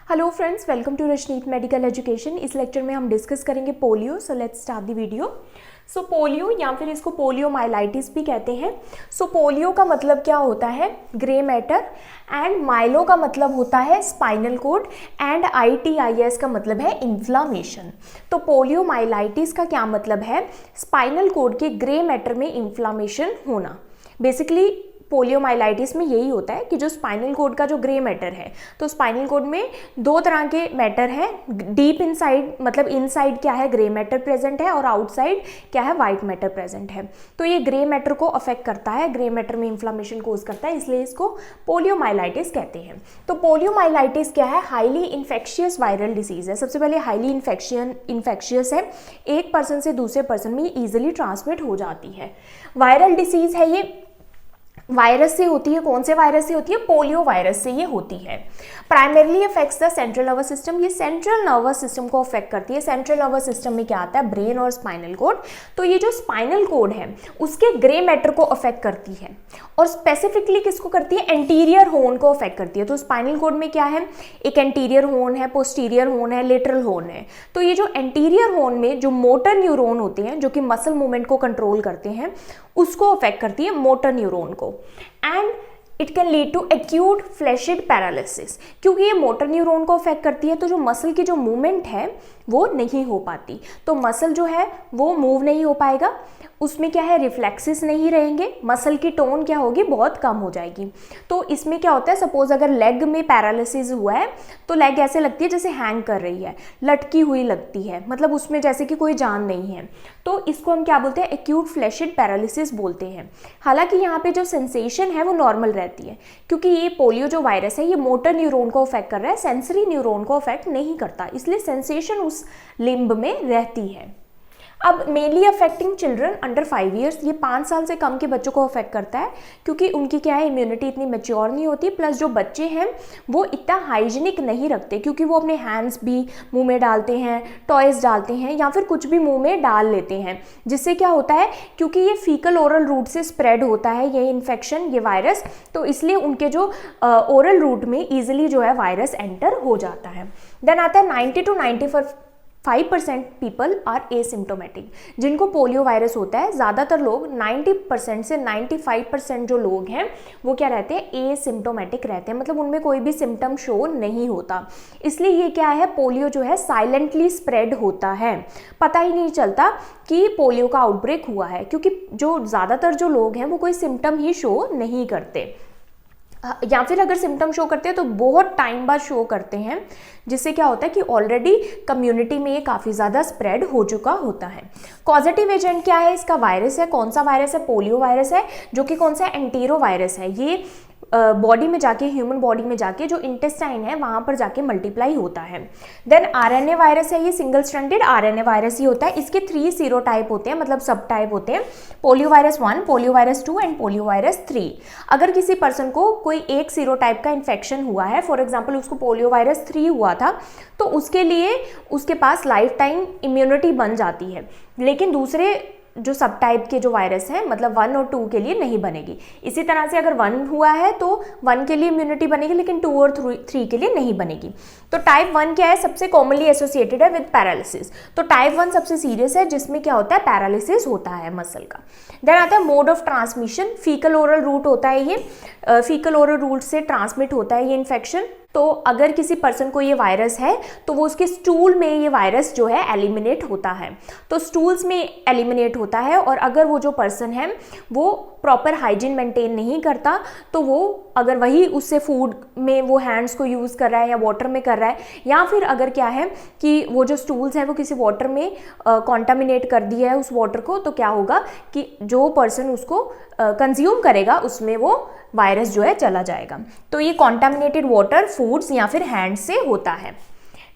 Hello friends, welcome to Rashneet medical education. इस lecture में हम डिस्कस करेंगे polio. So let's start the video. So polio या फिर इसको पोलियोमाइलाइटिस भी कहते हैं। सो पोलियो का मतलब क्या होता है? Grey matter. एंड माइलो का मतलब होता है स्पाइनल कोड। एंड ITIS का मतलब है इन्फ्लामेशन। तो पोलियोमाइलाइटिस का क्या मतलब है? स्पाइनल कोड के ग्रे मैटर में इन्फ्लामेशन होना। बेसिकली पोलियोमाइलाइटिस में यही होता है कि जो स्पाइनल कोड का जो ग्रे मैटर है, तो स्पाइनल कोड में दो तरह के मैटर हैं। डीप इनसाइड मतलब इनसाइड क्या है, ग्रे मैटर प्रेजेंट है, और आउटसाइड क्या है, वाइट मैटर प्रेजेंट है। तो ये ग्रे मैटर को अफेक्ट करता है, ग्रे मैटर में इन्फ्लामेशन कोज करता है, इसलिए इसको पोलियोमाइलाइटिस कहते हैं। तो पोलियोमाइलाइटिस क्या है? हाईली इन्फेक्शियस वायरल डिसीज है। सबसे पहले हाईली इन्फेक्शियस है, एक पर्सन से दूसरे पर्सन में ईजिली ट्रांसमिट हो जाती है। वायरल डिसीज है, ये वायरस से होती है। कौन से वायरस से होती है? पोलियो वायरस से ये होती है। Primarily affects the central nervous system, ये सेंट्रल नर्वस सिस्टम को अफेक्ट करती है। सेंट्रल नर्वस सिस्टम में क्या आता है? ब्रेन और स्पाइनल कोड। तो ये जो स्पाइनल कोड है उसके ग्रे मैटर को अफेक्ट करती है, और स्पेसिफिकली किसको करती है? एंटीरियर होर्न को अफेक्ट करती है। तो स्पाइनल कोड में क्या है? एक एंटीरियर होर्न है, पोस्टीरियर होर्न है, लेटरल होर्न है। तो ये जो एंटीरियर होर्न में जो मोटर न्यूरॉन होते हैं, जो कि मसल मूवमेंट को कंट्रोल करते हैं, उसको अफेक्ट करती है, मोटर न्यूरॉन को। And it can lead to acute flaccid paralysis. क्योंकि ये मोटर न्यूरॉन को अफेक्ट करती है, तो जो मसल की जो मूवमेंट है वो नहीं हो पाती। तो मसल जो है वो मूव नहीं हो पाएगा, उसमें क्या है, रिफ्लेक्सेस नहीं रहेंगे, मसल की टोन क्या होगी, बहुत कम हो जाएगी। तो इसमें क्या होता है, सपोज अगर लेग में पैरालिसिस हुआ है तो लेग ऐसे लगती है जैसे हैंग कर रही है, लटकी हुई लगती है, मतलब उसमें जैसे कि कोई जान नहीं है। तो इसको हम क्या बोलते हैं? एक्यूट फ्लैशिड पैरालिसिस बोलते हैं। हालांकि यहाँ पे जो सेंसेशन है वो नॉर्मल रहती है, क्योंकि ये पोलियो जो वायरस है ये मोटर न्यूरॉन को अफेक्ट कर रहा है, सेंसरी न्यूरॉन को अफेक्ट नहीं करता, इसलिए सेंसेशन उस लिम्ब में रहती है। अब mainly affecting children under 5 years, ये 5 साल से कम के बच्चों को अफेक्ट करता है, क्योंकि उनकी क्या है, इम्यूनिटी इतनी मैच्योर नहीं होती। प्लस जो बच्चे हैं वो इतना हाइजीनिक नहीं रखते, क्योंकि वो अपने हैंड्स भी मुंह में डालते हैं, टॉयज डालते हैं, या फिर कुछ भी मुंह में डाल लेते हैं, जिससे क्या होता है, क्योंकि ये फीकल ओरल रूट से स्प्रेड होता है ये इन्फेक्शन, ये वायरस, तो इसलिए उनके जो ओरल रूट में ईजिली जो है वायरस एंटर हो जाता है। देन आता है 90 to 95% पीपल आर एसिम्टोमेटिक। जिनको पोलियो वायरस होता है, ज़्यादातर लोग 90% से 95% जो लोग हैं वो क्या रहते हैं? एसिम्टोमेटिक रहते हैं, मतलब उनमें कोई भी सिम्टम शो नहीं होता। इसलिए ये क्या है, पोलियो जो है साइलेंटली स्प्रेड होता है, पता ही नहीं चलता कि पोलियो का आउटब्रेक हुआ है, क्योंकि जो ज़्यादातर जो लोग हैं वो कोई सिम्टम ही शो नहीं करते, या फिर अगर सिम्टम शो करते हैं तो बहुत टाइम बाद शो करते हैं, जिससे क्या होता है कि ऑलरेडी कम्युनिटी में ये काफ़ी ज़्यादा स्प्रेड हो चुका होता है। कॉजेटिव एजेंट क्या है इसका? वायरस है। कौन सा वायरस है? पोलियो वायरस है, जो कि कौन सा? एंटेरो वायरस है। ये बॉडी में जाके, ह्यूमन बॉडी में जाके जो इंटेस्टाइन है वहाँ पर जाके मल्टीप्लाई होता है। देन RNA वायरस है, ये सिंगल स्ट्रैंडेड RNA वायरस ही होता है। इसके 3 सीरोटाइप होते हैं, मतलब सब टाइप होते हैं, polio virus 1, polio virus 2 and polio virus 3। अगर किसी पर्सन को कोई एक सीरोटाइप का इन्फेक्शन हुआ है, फॉर एग्जाम्पल उसको पोलियो वायरस 3 हुआ था, तो उसके लिए उसके पास लाइफ टाइम इम्यूनिटी बन जाती है, लेकिन दूसरे जो सब टाइप के जो वायरस हैं, मतलब 1 और 2 के लिए नहीं बनेगी। इसी तरह से अगर 1 हुआ है तो 1 के लिए इम्यूनिटी बनेगी, लेकिन 2 और 3 के लिए नहीं बनेगी। तो टाइप 1 क्या है? सबसे कॉमनली एसोसिएटेड है विद पैरालिसिस। तो टाइप 1 सबसे सीरियस है, जिसमें क्या होता है, पैरालिसिस होता है मसल का। देन आता है mode of transmission, faecal oral route होता है ये, फीकल ओरल रूट से ट्रांसमिट होता है ये इन्फेक्शन। तो अगर किसी पर्सन को ये वायरस है तो वो उसके स्टूल में ये वायरस जो है एलिमिनेट होता है, तो स्टूल्स में एलिमिनेट होता है। और अगर वो जो पर्सन है वो प्रॉपर हाइजीन मेंटेन नहीं करता, तो वो अगर वही उससे फूड में वो हैंड्स को यूज़ कर रहा है या वाटर में कर रहा है, या फिर अगर क्या है कि वो जो स्टूल्स हैं वो किसी वाटर में कॉन्टामिनेट कर दिया है उस वाटर को, तो क्या होगा कि जो पर्सन उसको कंज्यूम करेगा उसमें वो वायरस जो है चला जाएगा। तो ये कॉन्टामिनेटेड वाटर, फूड्स या फिर हैंड से होता है।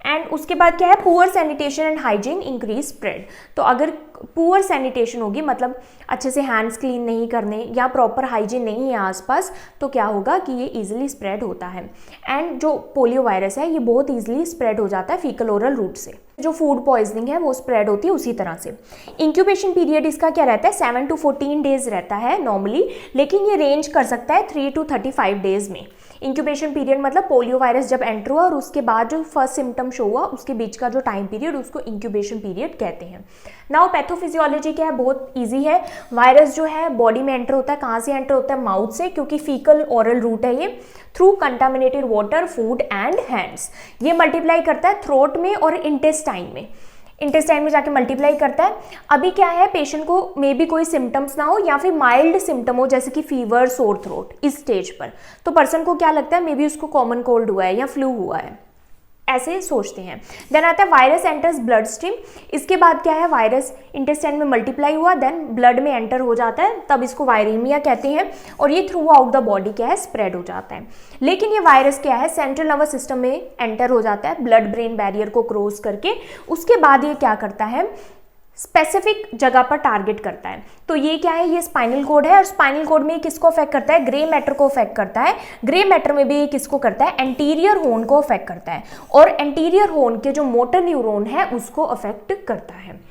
एंड उसके बाद क्या है, poor sanitation and hygiene increase spread. तो अगर पुअर सैनिटेशन होगी, मतलब अच्छे से हैंड्स क्लीन नहीं करने या प्रॉपर हाइजीन नहीं है आसपास, तो क्या होगा कि ये इजीली स्प्रेड होता है। एंड जो पोलियो वायरस है ये बहुत इजीली स्प्रेड हो जाता है फीकल ओरल रूट से। जो फूड पॉइजनिंग है वो स्प्रेड होती है उसी तरह से। इंक्यूबेशन पीरियड इसका क्या रहता है? 7 to 14 डेज रहता है नॉर्मली, लेकिन ये रेंज कर सकता है 3 to 35 डेज में। इंक्यूबेशन पीरियड मतलब पोलियो वायरस जब एंटर हुआ और उसके बाद जो फर्स्ट सिम्टम शो हुआ उसके बीच का जो टाइम पीरियड, उसको इंक्यूबेशन पीरियड कहते हैं। नाउ पैथोफिजियोलॉजी क्या है, बहुत ईजी है। वायरस जो है बॉडी में एंटर होता है, कहाँ से एंटर होता है, माउथ से, क्योंकि फीकल ओरल रूट है ये, through contaminated water, food and hands. ये मल्टीप्लाई करता है थ्रोट में और इंटेस्टाइन में, इंटेस्टाइन में जाके मल्टीप्लाई करता है। अभी क्या है, पेशेंट को मे बी कोई सिम्टम्स ना हो या फिर माइल्ड सिम्टम हो, जैसे कि फीवर, सोर थ्रोट, इस स्टेज पर तो पर्सन को क्या लगता है, मे बी उसको कॉमन कोल्ड हुआ है या फ्लू हुआ है, ऐसे सोचते हैं। देन आता है वायरस एंटर्स ब्लड स्ट्रीम। इसके बाद क्या है, वायरस इंटेस्टाइन में मल्टीप्लाई हुआ, देन ब्लड में एंटर हो जाता है, तब इसको वायरेमिया कहते हैं, और ये थ्रू आउट द बॉडी क्या है, स्प्रेड हो जाता है। लेकिन ये वायरस क्या है, सेंट्रल नर्वस सिस्टम में एंटर हो जाता है, ब्लड ब्रेन बैरियर को क्रॉस करके। उसके बाद ये क्या करता है, स्पेसिफिक जगह पर टारगेट करता है। तो ये क्या है, ये स्पाइनल कोड है, और स्पाइनल कोड में किसको अफेक्ट करता है, ग्रे मैटर को अफेक्ट करता है। ग्रे मैटर में भी ये किसको करता है, एंटीरियर होर्न को अफेक्ट करता है, और एंटीरियर होर्न के जो मोटर न्यूरॉन है उसको अफेक्ट करता है।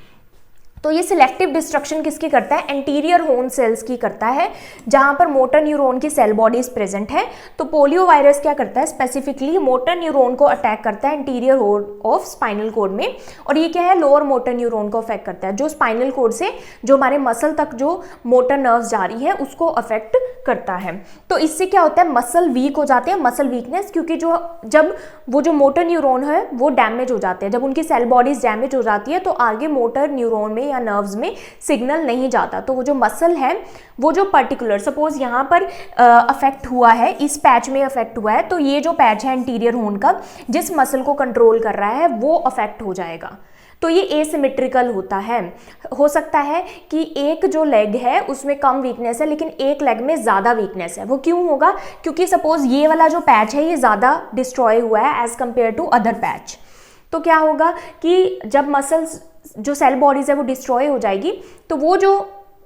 तो ये सिलेक्टिव डिस्ट्रक्शन किसकी करता है, एंटीरियर होर्न सेल्स की करता है, जहां पर मोटर न्यूरॉन की सेल बॉडीज प्रेजेंट है। तो पोलियो वायरस क्या करता है, स्पेसिफिकली मोटर न्यूरॉन को अटैक करता है anterior Horne of spinal cord में, और ये क्या है, लोअर मोटर न्यूरॉन को अफेक्ट करता है, जो स्पाइनल कोड से जो हमारे मसल तक जो मोटर नर्व्स जा रही है उसको अफेक्ट करता है। तो इससे क्या होता है, मसल वीक हो जाते हैं, मसल वीकनेस, क्योंकि जब वो जो मोटर न्यूरॉन है वो डैमेज हो जाते हैं, जब उनकी सेल बॉडीज डैमेज हो जाती है तो आगे मोटर न्यूरॉन में या नर्व्स में सिग्नल नहीं जाता। तो वो जो मसल है, वो जो पर्टिकुलर सपोज यहाँ पर अफेक्ट हुआ है, इस पैच में अफेक्ट हुआ है, तो ये जो पैच है एंटीरियर होर्न का, जिस मसल को कंट्रोल कर रहा है वो अफेक्ट हो जाएगा। तो ये एसिमेट्रिकल होता है। हो सकता है कि एक जो लेग है उसमें कम वीकनेस है, लेकिन एक लेग में ज़्यादा वीकनेस है। वो क्यों होगा, क्योंकि सपोज ये वाला जो पैच है ये ज़्यादा डिस्ट्रॉय हुआ है as compare to other patch. तो क्या होगा कि जब मसल्स जो सेल बॉडीज है वो डिस्ट्रॉय हो जाएगी, तो वो जो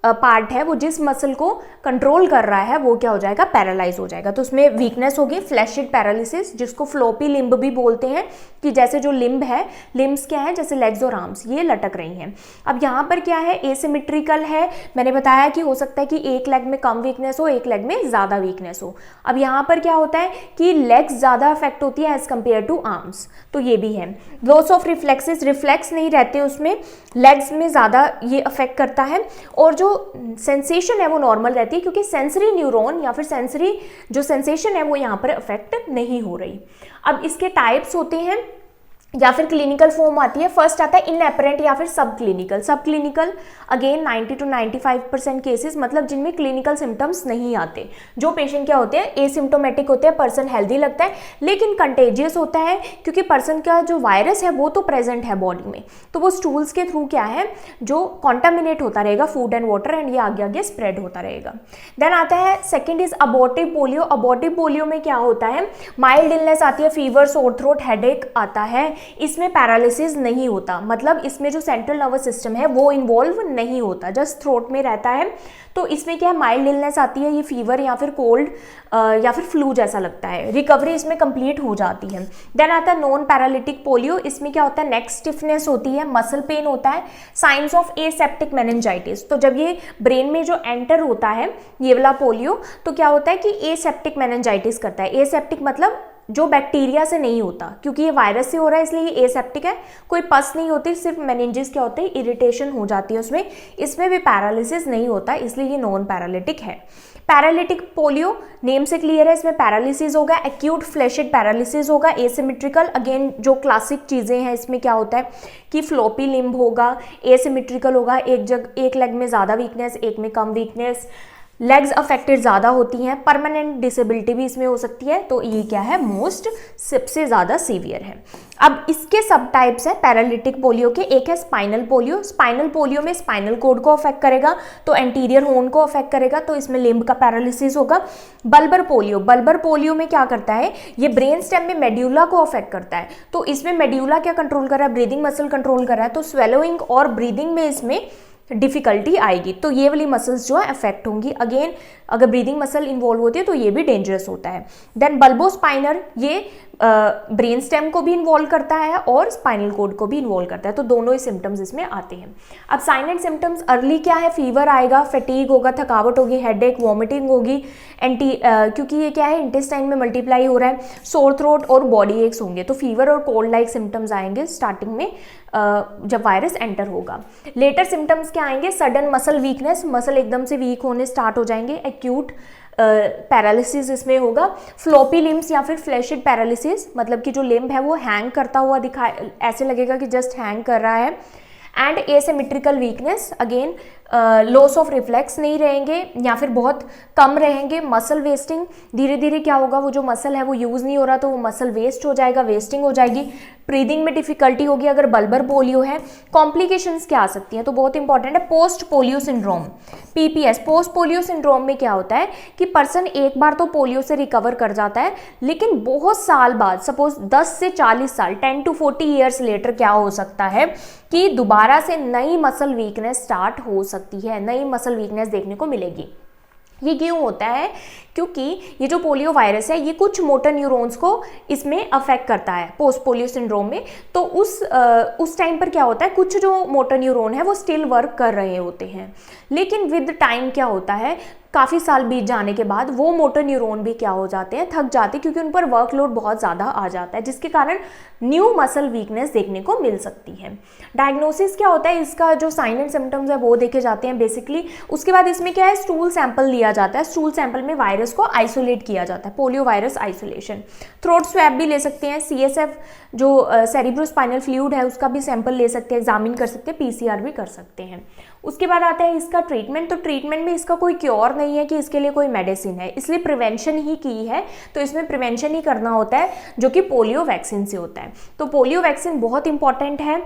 पार्ट है, वो जिस मसल को कंट्रोल कर रहा है वो क्या हो जाएगा, पैरालाइज हो जाएगा। तो उसमें वीकनेस होगी, फ्लैशिड पैरालिसिस, जिसको फ्लोपी लिम्ब भी बोलते हैं, कि जैसे जो लिम्ब है, लिम्ब्स क्या है, जैसे लेग्स और आर्म्स ये लटक रही हैं। अब यहाँ पर क्या है, एसिमेट्रिकल है। मैंने बताया कि हो सकता है कि एक लेग में कम वीकनेस हो, एक लेग में ज़्यादा वीकनेस हो। अब यहाँ पर क्या होता है कि लेग्स ज़्यादा अफेक्ट होती है एज कम्पेयर टू आर्म्स, तो ये भी है। लॉस ऑफ रिफ्लेक्सेस, रिफ्लेक्स नहीं रहते उसमें, लेग्स में ज़्यादा ये अफेक्ट करता है, और जो सेंसेशन है वो नॉर्मल रहती है, क्योंकि सेंसरी न्यूरॉन या फिर सेंसरी जो सेंसेशन है वो यहाँ पर अफेक्ट नहीं हो रही। अब इसके टाइप्स होते हैं या फिर क्लिनिकल फॉर्म आती है। फर्स्ट आता है इनएपरेंट या फिर सब क्लिनिकल। सब क्लिनिकल अगेन 90 to 95% केसेस, मतलब जिनमें क्लिनिकल सिम्टम्स नहीं आते, जो पेशेंट क्या होते हैं, एसिम्टोमेटिक होते हैं, पर्सन हेल्दी लगता है, लेकिन कंटेजियस होता है, क्योंकि पर्सन का जो वायरस है वो तो प्रेजेंट है बॉडी में, तो वो स्टूल्स के थ्रू क्या है, जो कॉन्टामिनेट होता रहेगा फूड एंड वाटर, एंड ये आगे आगे स्प्रेड होता रहेगा। देन आता है सेकेंड इज अबॉर्टिव पोलियो। अबॉर्टिव पोलियो में क्या होता है, माइल्ड इलनेस आती है, फीवर, सोर थ्रोट, हेडेक आता है, इसमें पैरालिसिस नहीं होता, मतलब इसमें जो सेंट्रल नर्वस सिस्टम है वो इन्वॉल्व नहीं होता, जस्ट थ्रोट में रहता है। तो इसमें क्या है, माइल्ड इलनेस आती है, ये फीवर या फिर कोल्ड या फिर फ्लू जैसा लगता है, रिकवरी इसमें कंप्लीट हो जाती है। देन आता है नॉन पैरालिटिक पोलियो। इसमें क्या होता है, नेक स्टिफनेस होती है, मसल पेन होता है, साइंस ऑफ एसेप्टिक मेनिंजाइटिस। तो जब ये ब्रेन में जो एंटर होता है ये वाला पोलियो, तो क्या होता है कि एसेप्टिक मेनिंजाइटिस करता है। एसेप्टिक मतलब जो बैक्टीरिया से नहीं होता, क्योंकि ये वायरस से हो रहा है इसलिए ये एसेप्टिक है, कोई पस नहीं होती, सिर्फ मेनिंजिस क्या होते हैं, इरिटेशन हो जाती है उसमें, इसमें भी पैरालिसिस नहीं होता, इसलिए ये नॉन पैरालिटिक है। पैरालिटिक पोलियो नेम से क्लियर है, इसमें पैरालिसिस होगा, एक्यूट फ्लैशिड पैरालिसिस होगा, एसिमेट्रिकल, अगेन जो क्लासिक चीज़ें हैं इसमें क्या होता है कि फ्लोपी लिम्ब होगा, एसिमेट्रिकल होगा, एक लेग में ज़्यादा वीकनेस, एक में कम वीकनेस, लेग्स अफेक्टेड ज़्यादा होती हैं, परमानेंट डिसेबिलिटी भी इसमें हो सकती है। तो ये क्या है, मोस्ट सबसे ज़्यादा सीवियर है। अब इसके सब टाइप्स हैं पैरालिटिक पोलियो के। एक है स्पाइनल पोलियो। स्पाइनल पोलियो में स्पाइनल कोड को अफेक्ट करेगा, तो एंटीरियर होर्न को अफेक्ट करेगा, तो इसमें लिम्ब का पैरालिसिस होगा। बल्बर पोलियो, बल्बर पोलियो में क्या करता है, ये ब्रेन स्टेम में मेड्यूला को अफेक्ट करता है, तो इसमें मेड्यूला क्या कंट्रोल कर रहा है, ब्रीदिंग मसल कंट्रोल कर रहा है, तो स्वेलोइंग और ब्रीदिंग में इसमें डिफिकल्टी आएगी, तो ये वाली मसल्स जो है अफेक्ट होंगी। अगेन अगर ब्रीदिंग मसल इन्वॉल्व होती है तो ये भी डेंजरस होता है। देन बल्बोस्पाइनर, ये ब्रेन स्टेम को भी इन्वॉल्व करता है और स्पाइनल कोड को भी इन्वॉल्व करता है, तो दोनों ही सिम्टम्स इसमें आते हैं। अब साइन एंड सिम्टम्स अर्ली क्या है, फीवर आएगा, फैटीग होगा, थकावट होगी, हेडेक, वॉमिटिंग होगी, क्योंकि ये क्या है इंटेस्टाइन में मल्टीप्लाई हो रहा है, सोर थ्रोट और बॉडी एक्स होंगे, तो फीवर और कोल्ड लाइक सिम्टम्स आएंगे स्टार्टिंग में जब वायरस एंटर होगा। लेटर सिम्टम्स क्या आएंगे, सडन मसल वीकनेस, मसल एकदम से वीक होने स्टार्ट हो जाएंगे, एक्यूट पैरालिसिस इसमें होगा, फ्लॉपी लिम्स या फिर फ्लैशिड पैरालिसिस, मतलब कि जो लिम्ब है वो हैंग करता हुआ दिखाए, ऐसे लगेगा कि जस्ट हैंग कर रहा है, and asymmetrical weakness, again loss of reflex नहीं रहेंगे या फिर बहुत कम रहेंगे, मसल वेस्टिंग, धीरे धीरे क्या होगा वो जो मसल है वो यूज़ नहीं हो रहा तो वो मसल वेस्ट हो जाएगा, वेस्टिंग हो जाएगी, ब्रीदिंग में डिफिकल्टी होगी अगर बल्बर पोलियो है। कॉम्प्लिकेशंस क्या आ सकती हैं, तो बहुत इंपॉर्टेंट है post polio syndrome, PPS. Post polio syndrome में क्या होता है कि पर्सन एक बार तो पोलियो से रिकवर कर जाता है, लेकिन बहुत साल बाद, सपोज 10 से 40 साल, 10 to 40 ईयर्स लेटर क्या हो सकता है कि दोबारा से नई मसल वीकनेस स्टार्ट हो सकती है, नई मसल वीकनेस देखने को मिलेगी। ये क्यों होता है, क्योंकि ये जो पोलियो वायरस है ये कुछ मोटर न्यूरॉन्स को इसमें अफेक्ट करता है पोस्ट पोलियो सिंड्रोम में, तो उस टाइम पर क्या होता है कुछ जो मोटर न्यूरॉन है वो स्टिल वर्क कर रहे होते हैं, लेकिन विद टाइम क्या होता है काफ़ी साल बीत जाने के बाद वो मोटर न्यूरॉन भी क्या हो जाते हैं, थक जाते हैं, क्योंकि उन पर वर्कलोड बहुत ज़्यादा आ जाता है, जिसके कारण न्यू मसल वीकनेस देखने को मिल सकती है। डायग्नोसिस क्या होता है, इसका जो साइन एंड सिम्टम्स है वो देखे जाते हैं बेसिकली। उसके बाद इसमें क्या है, स्टूल सैंपल लिया जाता है, स्टूल सैंपल में वायरस को आइसोलेट किया जाता है, polio virus isolation. Throat swab भी ले सकते हैं, सीएसएफ जो सेरिब्रोस्पाइनल फ्लूइड है उसका भी सैंपल ले सकते हैं, एग्जामिन कर सकते हैं, पीसीआर भी कर सकते हैं। उसके बाद आता है इसका ट्रीटमेंट, तो ट्रीटमेंट में इसका कोई क्योर नहीं है कि इसके लिए कोई मेडिसिन है, इसलिए प्रिवेंशन ही की है, तो इसमें प्रिवेंशन ही करना होता है जो कि पोलियो वैक्सीन से होता है। तो पोलियो वैक्सीन बहुत इंपॉर्टेंट है,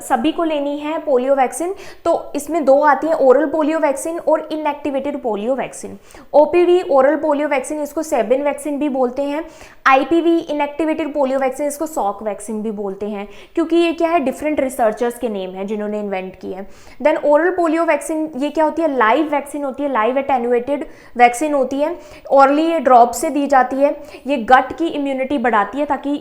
सभी को लेनी है पोलियो वैक्सीन। तो इसमें दो आती है, ओरल पोलियो वैक्सीन और inactivated polio vaccine. OPV oral polio vaccine, इसको सेबिन वैक्सीन भी बोलते हैं। आईपीवी इनएक्टिवेटेड पोलियो वैक्सीन, इसको सॉक वैक्सीन भी बोलते हैं, क्योंकि ये क्या है डिफरेंट रिसर्चर्स के नेम है जिन्होंने इन्वेंट की है। देन ओरल पोलियो वैक्सीन, ये क्या होती है, लाइव वैक्सीन होती है, लाइव एटेन्यूएटेड वैक्सीन होती है, ऑरली ये ड्रॉप से दी जाती है। ये गट की इम्यूनिटी बढ़ाती है ताकि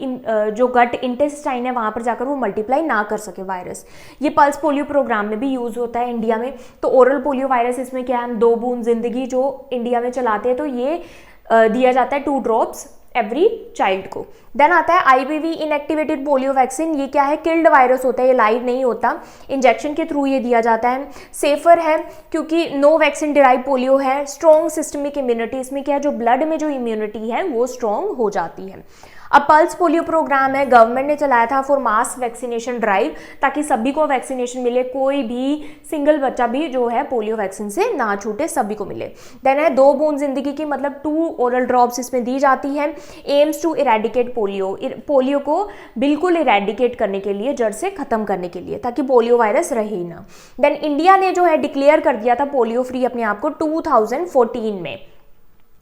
जो गट इंटेस्टाइन है वहां पर जाकर वो मल्टीप्लाई ना कर सके वायरस। ये पल्स पोलियो प्रोग्राम में भी यूज होता है इंडिया में। तो ओरल पोलियो वायरस, इसमें क्या है, हम 2 बूंद जिंदगी जो इंडिया में चलाते हैं, तो ये दिया जाता है 2 ड्रॉप्स एवरी चाइल्ड को। देन आता है आईपीवी इनएक्टिवेटेड पोलियो वैक्सीन, ये क्या है, किल्ड वायरस होता है, ये लाइव नहीं होता, इंजेक्शन के थ्रू ये दिया जाता है, सेफर है क्योंकि नो वैक्सीन डिराइव पोलियो है, स्ट्रॉन्ग सिस्टमिक इम्यूनिटी, इसमें क्या है जो ब्लड में जो इम्यूनिटी है वो स्ट्रॉन्ग हो जाती है। अब पल्स पोलियो प्रोग्राम है, गवर्नमेंट ने चलाया था फॉर मास वैक्सीनेशन ड्राइव, ताकि सभी को वैक्सीनेशन मिले, कोई भी सिंगल बच्चा भी जो है पोलियो वैक्सीन से ना छूटे, सभी को मिले। देन है 2 बूंद जिंदगी की, मतलब 2 ओरल ड्रॉप्स इसमें दी जाती है। Aims to eradicate polio, polio को बिल्कुल इरेडिकेट करने के लिए, जड़ से खत्म करने के लिए, ताकि पोलियो वायरस रहे ही ना। देन इंडिया ने जो है डिक्लेयर कर दिया था पोलियो फ्री अपने आप को 2014 में,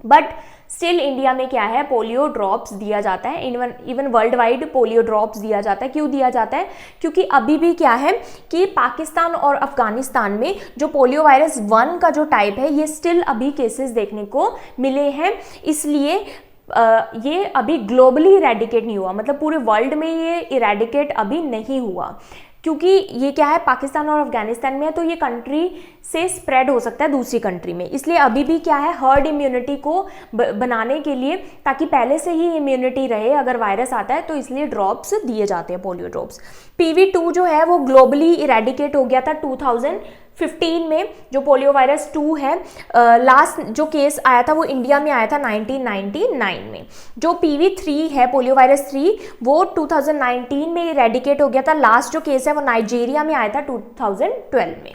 बट स्टिल इंडिया में क्या है, पोलियो ड्रॉप्स दिया जाता है, even world wide polio drops दिया जाता है। क्यों दिया जाता है, क्योंकि अभी भी क्या है कि पाकिस्तान और अफगानिस्तान में जो पोलियो वायरस 1 का जो टाइप है ये स्टिल अभी केसेस देखने को मिले हैं, इसलिए ये अभी ग्लोबली इरेडिकेट नहीं हुआ, मतलब पूरे वर्ल्ड में ये इरेडिकेट अभी नहीं हुआ, क्योंकि ये क्या है पाकिस्तान और अफगानिस्तान में है, तो ये कंट्री से स्प्रेड हो सकता है दूसरी कंट्री में, इसलिए अभी भी क्या है हर्ड इम्यूनिटी को बनाने के लिए, ताकि पहले से ही इम्यूनिटी रहे अगर वायरस आता है, तो इसलिए ड्रॉप्स दिए जाते हैं, पोलियो ड्रॉप्स। PV2 जो है वो ग्लोबली इरेडिकेट हो गया था 2015 में, जो पोलियो वायरस 2 है। लास्ट जो केस आया था वो इंडिया में आया था 1999 में। जो PV3 है पोलियो वायरस 3 वो 2019 में इरेडिकेट हो गया था। लास्ट जो केस है वो नाइजीरिया में आया था 2012 में।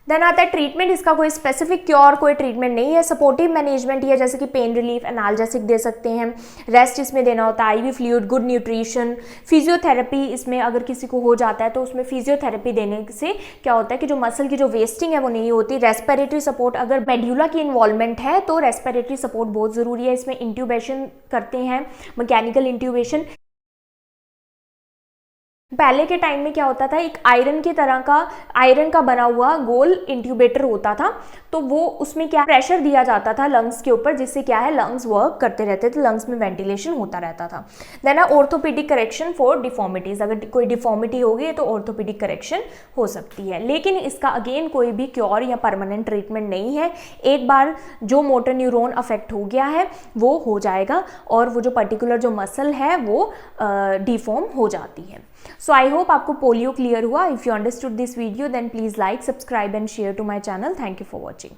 देन आता है ट्रीटमेंट, इसका कोई स्पेसिफिक क्योर कोई ट्रीटमेंट नहीं है, सपोर्टिव मैनेजमेंट ही है, जैसे कि पेन रिलीफ, एनाल्जेसिक दे सकते हैं, रेस्ट इसमें देना होता है, IV fluid, good nutrition, physiotherapy, इसमें अगर किसी को हो जाता है तो उसमें फिजियोथेरेपी देने से क्या होता है कि जो मसल की जो वेस्टिंग है वो नहीं होती। रेस्पिरेटरी सपोर्ट, अगर मेड्यूला की इन्वॉल्वमेंट है तो रेस्पिरेटरी सपोर्ट बहुत ज़रूरी है, इसमें इंट्यूबेशन करते हैं, मैकेनिकल इंट्यूबेशन। पहले के टाइम में क्या होता था, एक आयरन का बना हुआ गोल इंट्यूबेटर होता था, तो वो उसमें क्या प्रेशर दिया जाता था लंग्स के ऊपर, जिससे क्या है लंग्स वर्क करते रहते थे, लंग्स में वेंटिलेशन होता रहता था। Then orthopaedic correction for deformities, अगर कोई डिफॉर्मिटी होगी तो ऑर्थोपेडिक करेक्शन हो सकती है, लेकिन इसका अगेन कोई भी क्योर या परमानेंट ट्रीटमेंट नहीं है। एक बार जो मोटर न्यूरॉन अफेक्ट हो गया है वो हो जाएगा और वो जो पर्टिकुलर जो मसल है वो डिफॉर्म हो जाती है। सो आई होप आपको पोलियो क्लियर हुआ। If you understood this video then please like, subscribe and share to my channel. Thank you for watching.